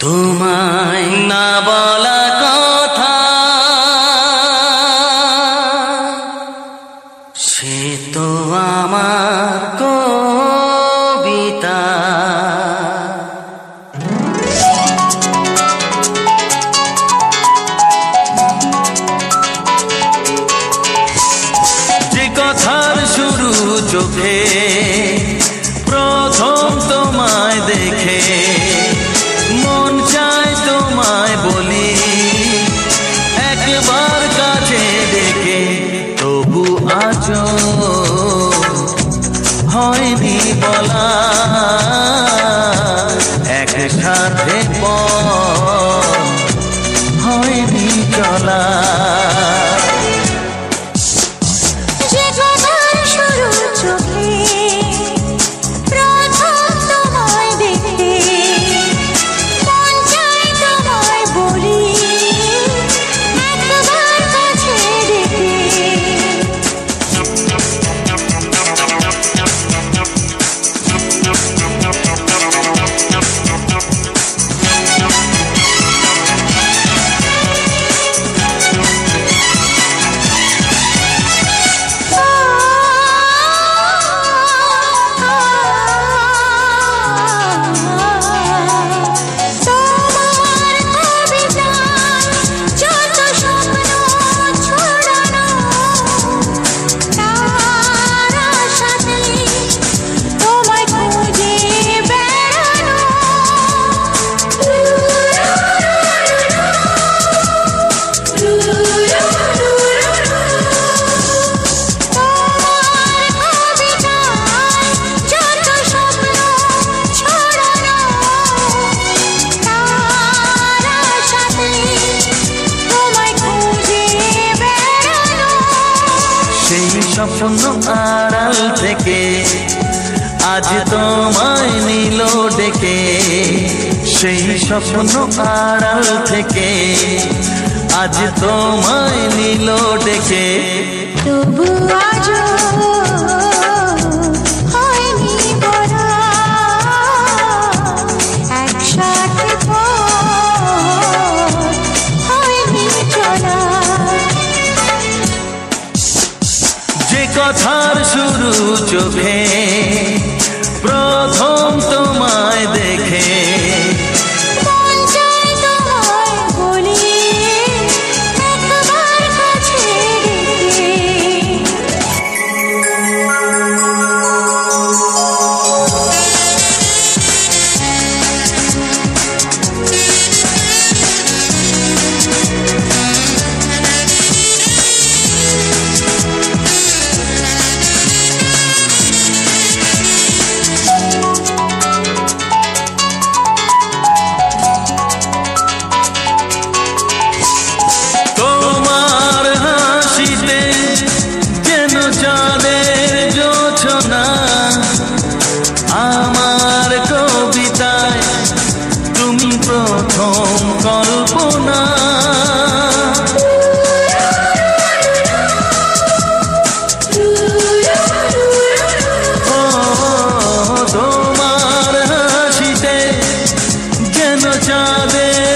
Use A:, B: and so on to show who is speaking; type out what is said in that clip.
A: তোমায় না বলা কথা সে তো আমার কবিতা। যে কথার শুরু চোখে প্রথম তোমায় দেখে মন চায় তোমায় বলি একবার কাছে ডেকে, তবু আজও হয়নি বলা একসাথে হয়নি চলা। স্বপ্ন আড়াল থেকে আজ তোমায় নিল ডেকে, সেই স্বপ্ন আড়াল থেকে আজ তোমায় নিল ডেকে,
B: তবু আজও হয়নি বলা একসাথে হয়নি চলা।
A: যে কথার শুরু চোখে প্রথম তোমায় দেখে
B: মন চায় তোমায় বলি একবার কাছে ডেকে।
A: আমার কবিতায় তুমি প্রথম কল্পনা, তোমার হাসিতে যেন চাঁদের